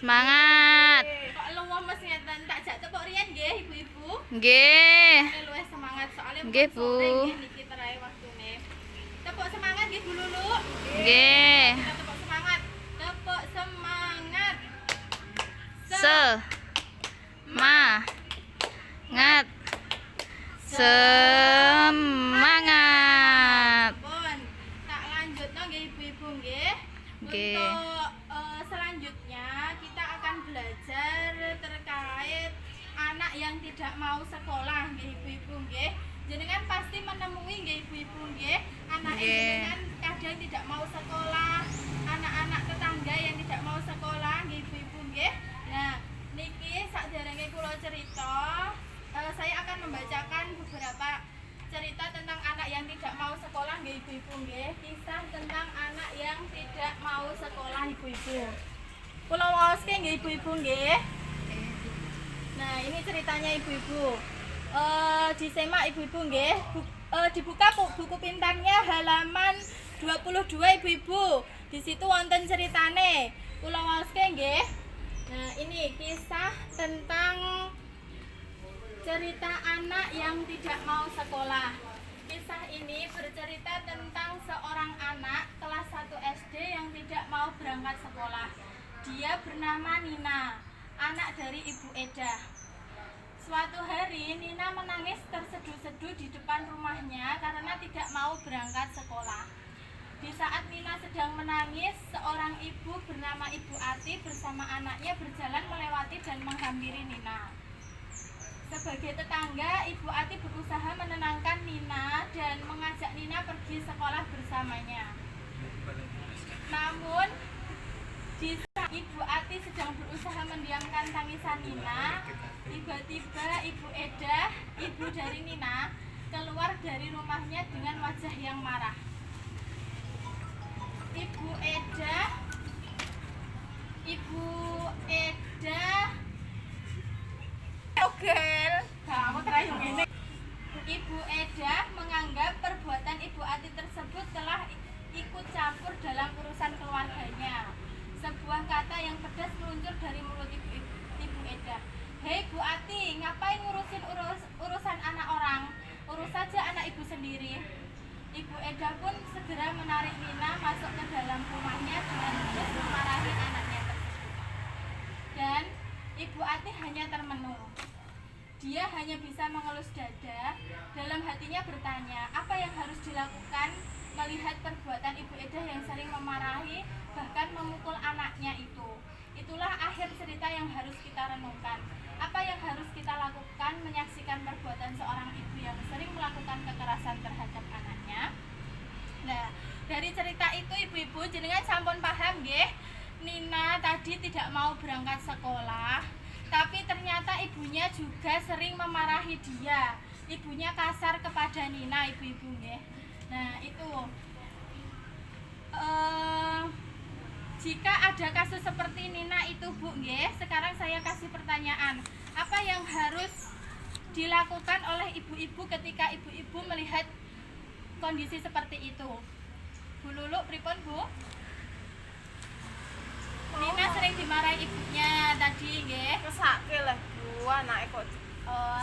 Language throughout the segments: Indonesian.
Semangat. Kok lemes ngeten tak jak tepuk riyen nggih ibu-ibu. Nggih. Luwih semangat soalnya Nggih, Bu. niki terae waktune. Tepuk semangat nggih Bu Lulu. Nggih. Kita tepuk semangat. Tepuk semangat. Semangat. Semangat. Pun tak lanjutno nggih ibu-ibu nggih. Nggih. Untuk selanjutnya kita akan belajar terkait anak yang tidak mau sekolah nggih ibu-ibu nggih. Jenengan pasti menemui nggih ibu-ibu nggih, anak jenengan kadang tidak mau sekolah, anak-anak tetangga yang tidak mau sekolah nggih ibu-ibu nggih. Nah, niki sakderenge kula cerita, saya akan membacakan beberapa cerita tentang anak yang tidak mau sekolah nggih ibu-ibu nggih. Kisah tentang anak yang tidak mau sekolah ibu-ibu. Kula waoske nggih ibu-ibu nggih. Nah, ini ceritanya ibu-ibu. Disemak ibu-ibu nggih. Dibuka buku pintarnya halaman 22 ibu-ibu. Di situ wonten ceritane. Kula waoske nggih. Nah, ini kisah tentang cerita anak yang tidak mau sekolah. Kisah ini bercerita tentang seorang anak kelas 1 SD yang tidak mau berangkat sekolah. Dia bernama Nina, anak dari Ibu Eda. Suatu hari Nina menangis terseduh-seduh di depan rumahnya karena tidak mau berangkat sekolah. Di saat Nina sedang menangis, seorang ibu bernama Ibu Ati bersama anaknya berjalan melewati dan menghampiri Nina. Sebagai tetangga, Ibu Ati berusaha menenangkan Nina dan mengajak Nina pergi sekolah bersamanya. Namun, di saat Ibu Ati sedang berusaha mendiamkan tangisan Nina, tiba-tiba Ibu Eda, ibu dari Nina, keluar dari rumahnya dengan wajah yang marah. Ibu Eda Ibu Eda menganggap perbuatan Ibu Ati tersebut telah ikut campur dalam urusan keluarganya. Sebuah kata yang pedas meluncur dari mulut Ibu Eda. "Hei Bu Ati, ngapain ngurusin urusan anak orang? Urus saja anak ibu sendiri." Ibu Eda pun segera menarik Nina masuk ke dalam rumahnya dengan terus memarahi anaknya tersebut. Dan Ibu Ati hanya termenung. Dia hanya bisa mengelus dada. Dalam hatinya bertanya, apa yang harus dilakukan melihat perbuatan Ibu Eda yang sering memarahi, bahkan memukul anaknya itu. Itulah akhir cerita yang harus kita renungkan. Apa yang harus kita lakukan menyaksikan perbuatan seorang ibu yang sering melakukan kekerasan terhadap anaknya? Nah, dari cerita itu ibu-ibu jenengan sampun paham nggih? Nina tadi tidak mau berangkat sekolah, tapi ternyata ibunya juga sering memarahi dia. Ibunya kasar kepada Nina, ibu-ibu nggih. Nah, itu jika ada kasus seperti Nina itu Bu nggih, sekarang saya kasih pertanyaan. Apa yang harus dilakukan oleh ibu-ibu ketika ibu-ibu melihat kondisi seperti itu? Bu Lulu, pripun Bu? Nina sering dimarahi ibunya tadi nggih. Ngesake lah Bu, anake kok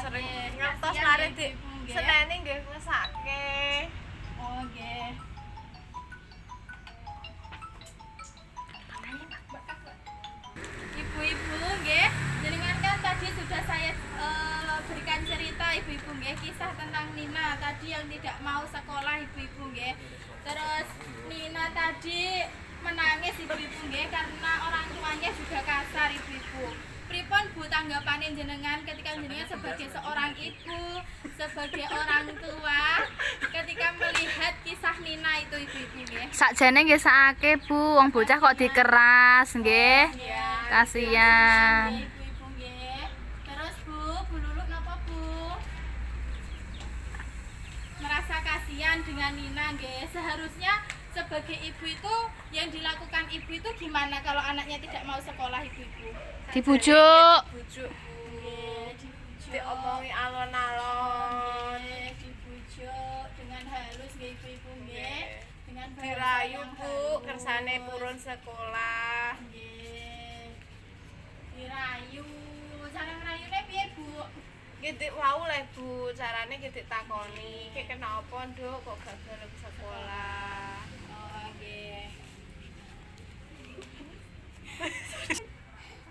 sering ngertos lari di senene nggih ngesake. Oh nggih. Ibu-ibu nggih, jenengan kan tadi sudah saya berikan cerita ibu-ibu nggih, kisah tentang Nina tadi yang tidak mau sekolah ibu-ibu nggih. Terus Nina tadi menangis ibu-ibu nggih karena orang tuanya juga kasar ibu-ibu. Pripun Bu tanggapane jenengan ketika jenengan sebagai seorang ibu, sebagai orang tua ketika melihat kisah Nina itu ibu-ibu nggih? Sakjane nggih sakake, Bu. Wong bocah kok dikeras nggih. Kasihan. Ibu-ibu nggih. Terus Bu Lulu napa Bu? Merasa kasihan dengan Nina nggih. Seharusnya sebagai ibu itu yang dilakukan ibu itu gimana kalau anaknya tidak mau sekolah ibu-ibu? Dibujuk. Bujuk Bu. Nggih, dibujuk. Diomongi alon-alon. Nggih, dibujuk dengan halus nggih ibu-ibu nggih. Dengan bahasa Dirayu yang Bu, halus. kersane purun sekolah. Nggih. ngerayu. Cara ngerayune piye, Bu? Gitu wau le Bu, carane gitu takoni. Ki kenapa, Nduk, kok gak gelem sekolah? Oh, nggih.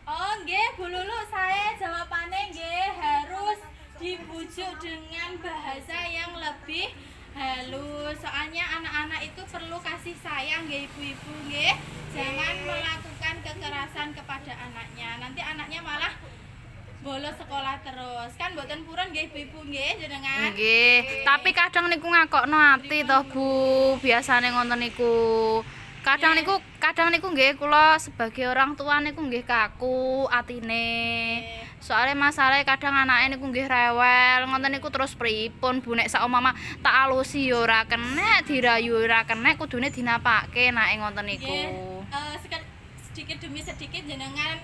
Oh, nggih, Bu Lulu, saya jawabannya nggih harus dibujuk dengan bahasa yang lebih halus. Soalnya anak-anak itu perlu kasih sayang nggih ibu-ibu nggih. Jangan melakukan kekerasan kepada anaknya. Nanti anaknya malah bolos sekolah terus. Kan mboten purun nggih ibu-ibu nggih jenengan. Nggih, tapi kadang niku ngakokno ati toh Bu, biasane ngoten niku. Kadang niku nggih kula sebagai orang tua niku nggih kaku atine. Soalnya masalahnya kadang anake niku nggih rewel, ngoten niku terus pripun Bu nek sak mama tak alusi ya ora kenek, dirayu ora kenek, kudune dinapake nake ngoten niku. Nggih, sedikit demi sedikit jenengan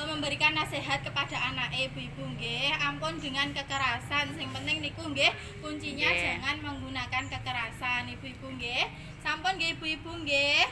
memberikan nasihat kepada anak ibu-ibu nggih, ampun dengan kekerasan. Sing penting niku nggih kuncinya Nggih. jangan menggunakan kekerasan ibu-ibu nggih. Sampun nggih ibu-ibu nggih.